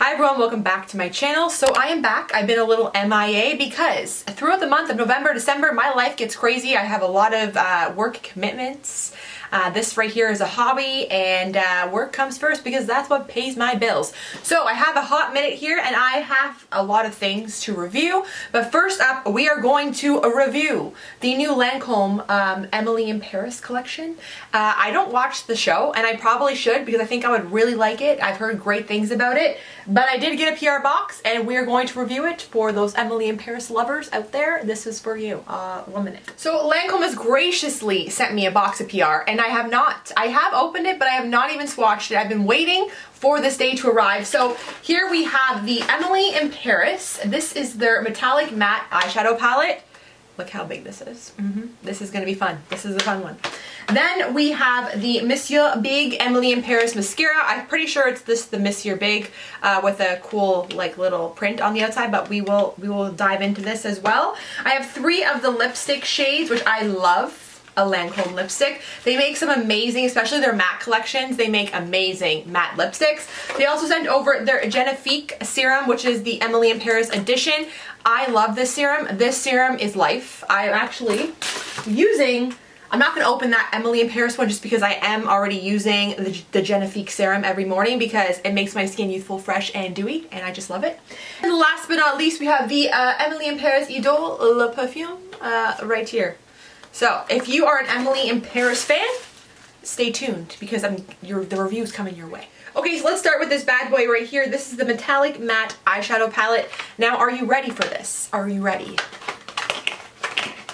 Hi everyone, welcome back to my channel. So I am back. I've been a little MIA because throughout the month of November, December, my life gets crazy. I have a lot of work commitments. This right here is a hobby, and work comes first because that's what pays my bills. So I have a hot minute here and I have a lot of things to review. But first up, we are going to review the new Lancome Emily in Paris collection. I don't watch the show, and I probably should because I think I would really like it. I've heard great things about it. But I did get a PR box and we're going to review it for those Emily in Paris lovers out there. This is for you. 1 minute. So Lancome has graciously sent me a box of PR, and I have not. I have opened it, but I have not even swatched it. I've been waiting for this day to arrive. So here we have the Emily in Paris. This is their metallic matte eyeshadow palette. Look how big this is. This is going to be fun. This is a fun one. Then we have the Monsieur Big Emily in Paris mascara. I'm pretty sure it's the Monsieur Big with a cool like little print on the outside, but we will dive into this as well. I have 3 of the lipstick shades, which I love. A Lancome lipstick. They make some amazing, especially their matte collections, they make amazing matte lipsticks. They also sent over their Genifique serum, which is the Emily in Paris edition. I love this serum. This serum is life. I'm actually using, I'm not going to open that Emily in Paris one just because I am already using the Genifique serum every morning because it makes my skin youthful, fresh, and dewy, and I just love it. And last but not least, we have the Emily in Paris Idole Le Parfum right here. So if you are an Emily in Paris fan, stay tuned because the review's coming your way. Okay, so let's start with this bad boy right here. This is the metallic matte eyeshadow palette. Now, are you ready for this? Are you ready?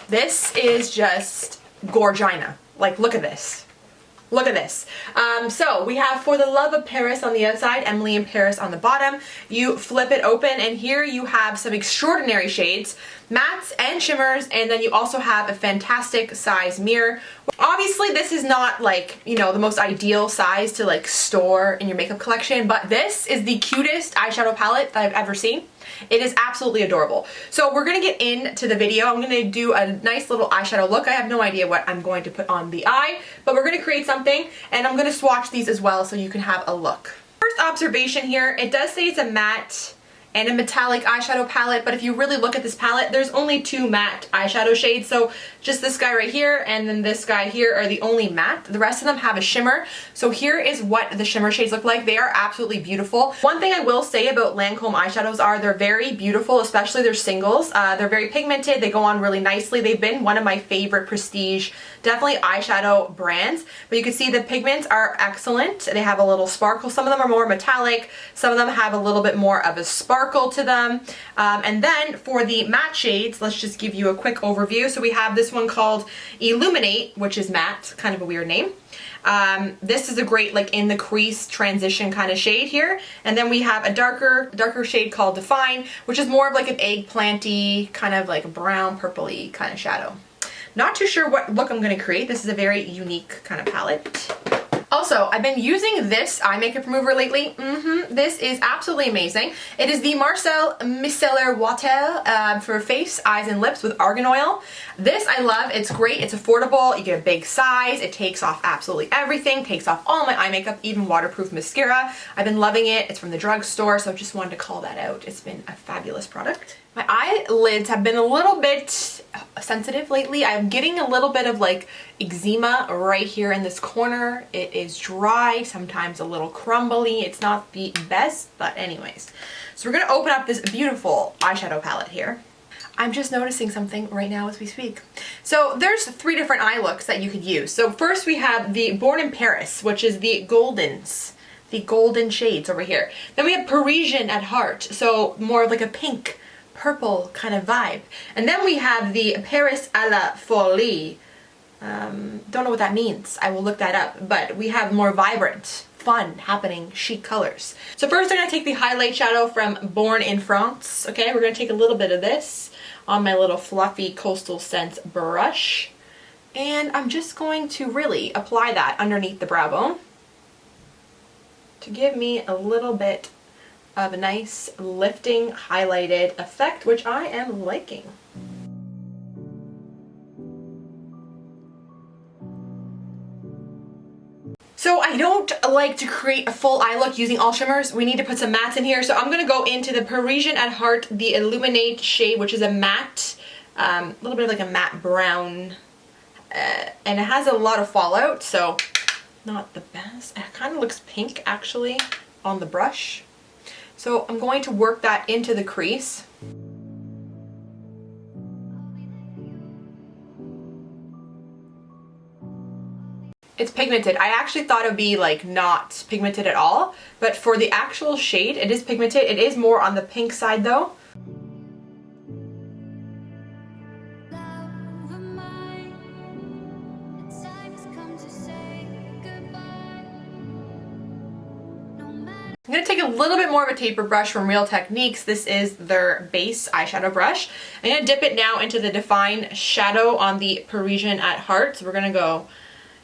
This is just gorgina. Like, look at this. Look at this. So we have For the Love of Paris on the outside, Emily in Paris on the bottom. You flip it open and here you have some extraordinary shades, mattes and shimmers, and then you also have a fantastic size mirror. Obviously this is not like, you know, the most ideal size to like store in your makeup collection, but this is the cutest eyeshadow palette that I've ever seen. It is absolutely adorable. So we're going to get into the video. I'm going to do a nice little eyeshadow look. I have no idea what I'm going to put on the eye, but we're going to create something, and I'm going to swatch these as well so you can have a look. First observation here, it does say it's a matte and a metallic eyeshadow palette, but if you really look at this palette, there's only 2 matte eyeshadow shades. So just this guy right here and then this guy here are the only matte. The rest of them have a shimmer. So here is what the shimmer shades look like. They are absolutely beautiful. One thing I will say about Lancome eyeshadows are they're very beautiful, especially their singles. They're very pigmented. They go on really nicely. They've been one of my favorite prestige, definitely eyeshadow brands, but you can see the pigments are excellent. They have a little sparkle. Some of them are more metallic. Some of them have a little bit more of a sparkle to them. And then for the matte shades, let's just give you a quick overview. So we have this one called Illuminate, which is matte, kind of a weird name. This is a great like in the crease transition kind of shade here. And then we have a darker shade called Define, which is more of like an eggplanty, kind of like brown purpley kind of shadow. Not too sure what look I'm going to create. This is a very unique kind of palette. Also, I've been using this eye makeup remover lately. This is absolutely amazing. It is the Marcel Micellar Water for face, eyes, and lips with argan oil. This I love. It's great. It's affordable. You get a big size. It takes off absolutely everything. Takes off all my eye makeup, even waterproof mascara. I've been loving it. It's from the drugstore, so I just wanted to call that out. It's been a fabulous product. My eyelids have been a little bit sensitive lately. I'm getting a little bit of like eczema right here in this corner. It is dry, sometimes a little crumbly. It's not the best, but anyways. So we're going to open up this beautiful eyeshadow palette here. I'm just noticing something right now as we speak. So there's 3 different eye looks that you could use. So first we have the Born in Paris, which is the goldens. The golden shades over here. Then we have Parisian at heart, so more of like a pink, purple kind of vibe. And then we have the Paris à la Folie. Don't know what that means. I will look that up. But we have more vibrant, fun, happening, chic colors. So first I'm going to take the highlight shadow from Born in France. Okay, we're going to take a little bit of this on my little fluffy Coastal Scents brush. And I'm just going to really apply that underneath the brow bone to give me a little bit of a nice lifting highlighted effect, which I am liking. So So I don't like to create a full eye look using all shimmers. We need to put some mattes in here. So I'm going to go into the Parisian at Heart, the Illuminate shade, which is a matte, a little bit of like a matte brown. And it has a lot of fallout, so not the best. It kind of looks pink actually on the brush. So I'm going to work that into the crease. It's pigmented. I actually thought it would be like not pigmented at all, but for the actual shade, it is pigmented. It is more on the pink side though. I'm going to take a little bit more of a taper brush from Real Techniques. This is their base eyeshadow brush. I'm going to dip it now into the Define Shadow on the Parisian at Heart. So we're going to go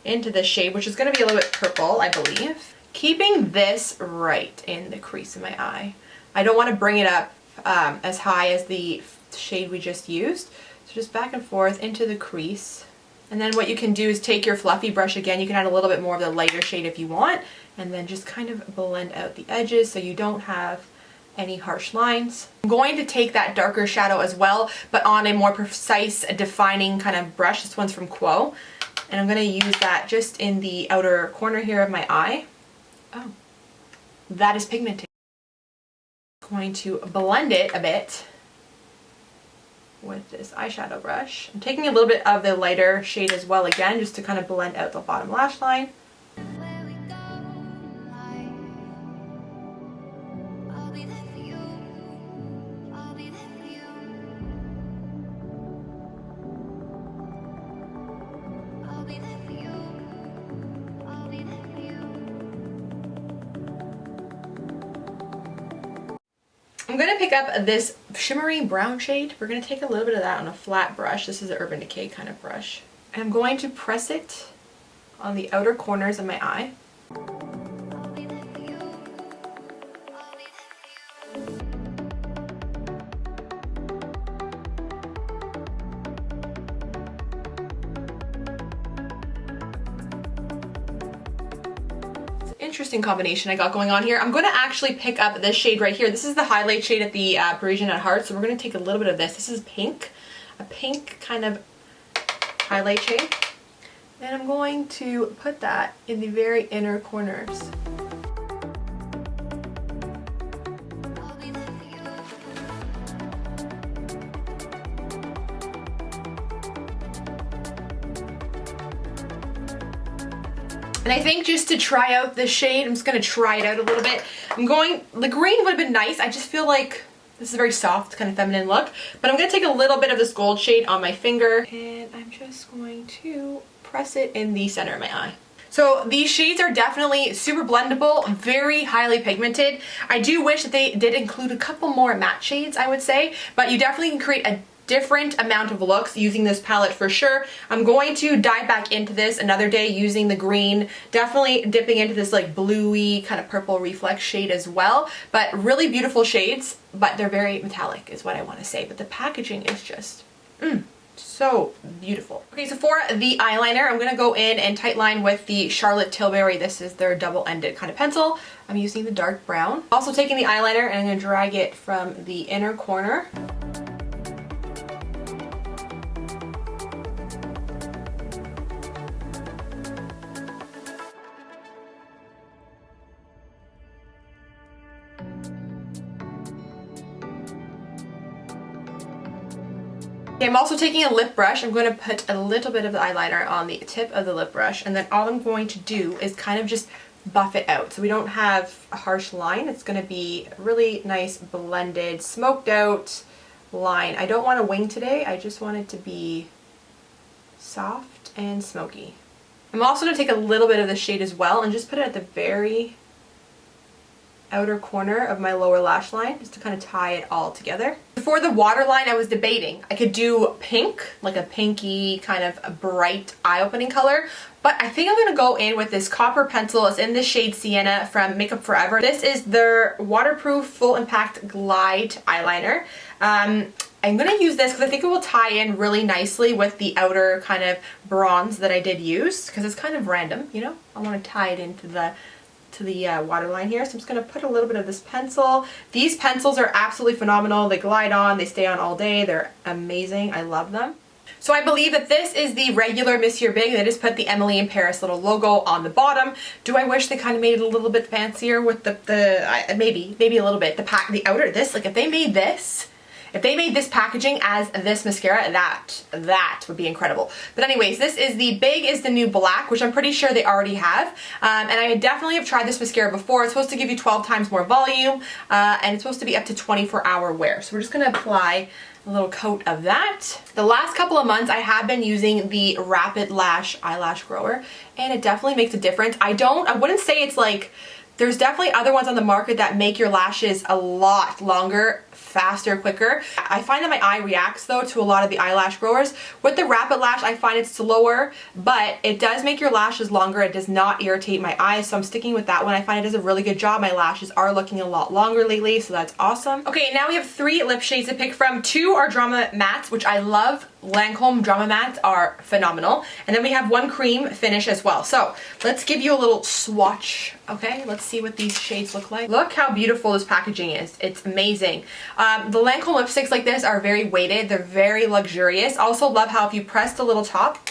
into this shade, which is going to be a little bit purple, I believe. Keeping this right in the crease of my eye. I don't want to bring it up as high as the shade we just used. So just back and forth into the crease. And then what you can do is take your fluffy brush again. You can add a little bit more of the lighter shade if you want. And then just kind of blend out the edges so you don't have any harsh lines. I'm going to take that darker shadow as well, but on a more precise defining kind of brush. This one's from Quo. And I'm going to use that just in the outer corner here of my eye. Oh, that is pigmented. I'm going to blend it a bit with this eyeshadow brush. I'm taking a little bit of the lighter shade as well again, just to kind of blend out the bottom lash line. I'm going to pick up this shimmery brown shade. We're going to take a little bit of that on a flat brush. This is an Urban Decay kind of brush. And I'm going to press it on the outer corners of my eye. Interesting combination I got going on here. I'm going to actually pick up this shade right here. This is the highlight shade at the Parisian at Heart. So we're going to take a little bit of this. This is pink, a pink kind of highlight shade. And I'm going to put that in the very inner corners. And I think just to try out this shade, I'm just going to try it out a little bit. The green would have been nice. I just feel like this is a very soft, kind of feminine look. But I'm going to take a little bit of this gold shade on my finger. And I'm just going to press it in the center of my eye. So these shades are definitely super blendable, very highly pigmented. I do wish that they did include a couple more matte shades, I would say. But you definitely can create a different amount of looks using this palette for sure. I'm going to dive back into this another day using the green, definitely dipping into this like bluey kind of purple reflex shade as well. But really beautiful shades, but they're very metallic is what I want to say. But the packaging is just so beautiful. Okay, so for the eyeliner, I'm going to go in and tight line with the Charlotte Tilbury. This is their double-ended kind of pencil. I'm using the dark brown. Also taking the eyeliner and I'm going to drag it from the inner corner. Okay, I'm also taking a lip brush. I'm going to put a little bit of the eyeliner on the tip of the lip brush, and then all I'm going to do is kind of just buff it out so we don't have a harsh line. It's going to be a really nice blended, smoked out line. I don't want a wing today. I just want it to be soft and smoky. I'm also going to take a little bit of the shade as well and just put it at the very outer corner of my lower lash line just to kind of tie it all together. For the waterline, I was debating. I could do pink, like a pinky kind of a bright eye-opening color, but I think I'm going to go in with this copper pencil. It's in the shade Sienna from Makeup Forever. This is their waterproof full impact glide eyeliner. I'm gonna use this because I think it will tie in really nicely with the outer kind of bronze that I did use, because it's kind of random, you know? I want to tie it into the waterline here. So I'm just going to put a little bit of this pencil. These pencils are absolutely phenomenal. They glide on, they stay on all day. They're amazing. I love them. So I believe that this is the regular Monsieur Big. They just put the Emily in Paris little logo on the bottom. Do I wish they kind of made it a little bit fancier with maybe a little bit. The outer, this, like if they made this packaging as this mascara, that would be incredible. But anyways, this is the Big is the New Black, which I'm pretty sure they already have. And I definitely have tried this mascara before. It's supposed to give you 12 times more volume, and it's supposed to be up to 24-hour wear. So we're just gonna apply a little coat of that. The last couple of months I have been using the Rapid Lash Eyelash Grower, and it definitely makes a difference. I wouldn't say it's like, there's definitely other ones on the market that make your lashes a lot longer, faster, quicker. I find that my eye reacts though to a lot of the eyelash growers. With the Rapid Lash, I find it's slower, but it does make your lashes longer. It does not irritate my eyes, so I'm sticking with that one. I find it does a really good job. My lashes are looking a lot longer lately, so that's awesome. Okay, now we have 3 lip shades to pick from. 2 are Drama Mattes, which I love. Lancome Drama Mattes are phenomenal. And then we have 1 cream finish as well. So let's give you a little swatch, okay? Let's see what these shades look like. Look how beautiful this packaging is. It's amazing. The Lancome lipsticks like this are very weighted. They're very luxurious. Also love how if you press the little top,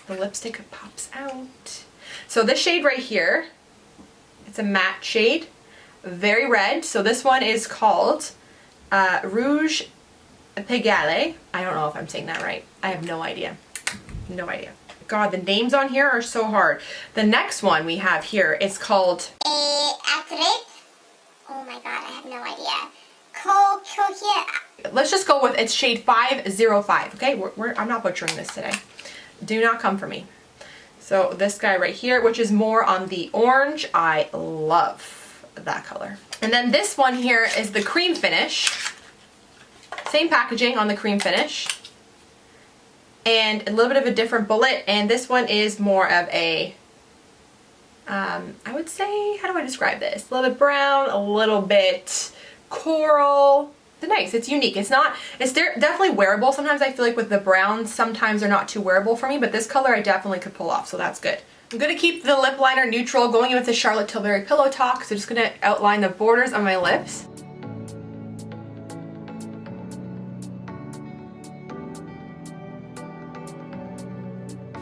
the lipstick pops out. So this shade right here, it's a matte shade, very red. So this one is called Rouge Pegale. I don't know if I'm saying that right. I have no idea. No idea. God, the names on here are so hard. The next one we have here is called Oh my god, I have no idea. Let's just go with, it's shade 505, okay? I'm not butchering this today. Do not come for me. So this guy right here, which is more on the orange, I love that color. And then this one here is the cream finish. Same packaging on the cream finish. And a little bit of a different bullet, and this one is more of a, I would say, how do I describe this? A little bit brown, a little bit coral. It's nice, it's unique. It's definitely wearable. Sometimes I feel like with the browns, sometimes they're not too wearable for me, but this color I definitely could pull off, so that's good. I'm going to keep the lip liner neutral, going in with the Charlotte Tilbury Pillow Talk, so just going to outline the borders on my lips.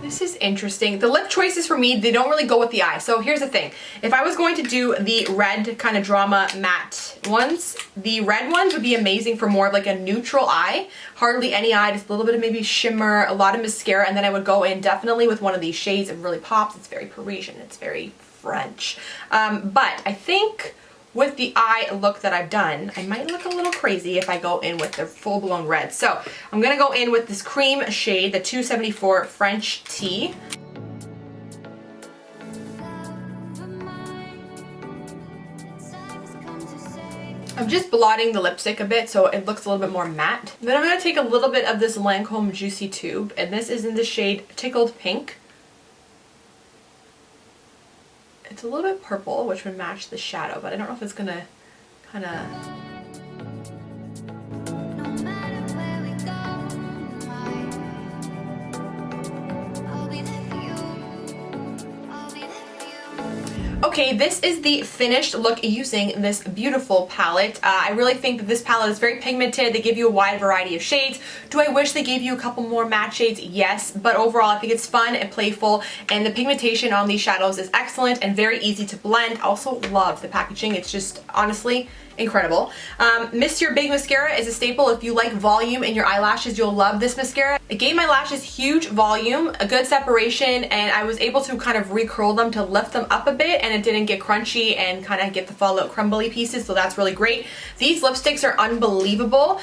This is interesting. The lip choices for me, they don't really go with the eye. So here's the thing. If I was going to do the red kind of Drama matte ones, the red ones would be amazing for more of like a neutral eye. Hardly any eye, just a little bit of maybe shimmer, a lot of mascara, and then I would go in definitely with one of these shades. It really pops. It's very Parisian. It's very French. But I think with the eye look that I've done, I might look a little crazy if I go in with the full-blown red. So I'm gonna go in with this cream shade, the 274 French Tea. I'm just blotting the lipstick a bit so it looks a little bit more matte. Then I'm gonna take a little bit of this Lancome Juicy Tube, and this is in the shade Tickled Pink. It's a little bit purple, which would match the shadow, but I don't know if it's gonna kind of... Okay, this is the finished look using this beautiful palette. I really think that this palette is very pigmented. They give you a wide variety of shades. Do I wish they gave you a couple more matte shades? Yes, but overall I think it's fun and playful, and the pigmentation on these shadows is excellent and very easy to blend. Also love the packaging. It's just honestly incredible. Monsieur Big Mascara is a staple. If you like volume in your eyelashes, you'll love this mascara. It gave my lashes huge volume, a good separation, and I was able to kind of recurl them to lift them up a bit, and it didn't get crunchy and kind of get the fallout crumbly pieces, so that's really great. These lipsticks are unbelievable.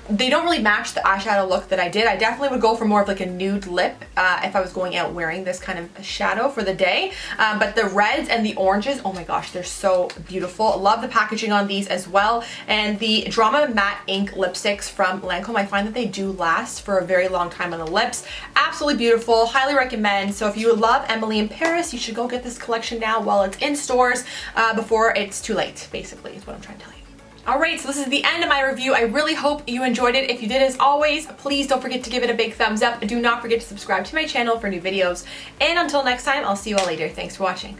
They don't really match the eyeshadow look that I did. I definitely would go for more of like a nude lip if I was going out wearing this kind of shadow for the day. But the reds and the oranges, oh my gosh, they're so beautiful. Love the packaging on these as well. And the Drama Matte Ink lipsticks from Lancome, I find that they do last for a very long time on the lips. Absolutely beautiful, highly recommend. So if you love Emily in Paris, you should go get this collection now while it's in stores before it's too late, basically, is what I'm trying to tell you. Alright, so this is the end of my review. I really hope you enjoyed it. If you did, as always, please don't forget to give it a big thumbs up. Do not forget to subscribe to my channel for new videos. And until next time, I'll see you all later. Thanks for watching.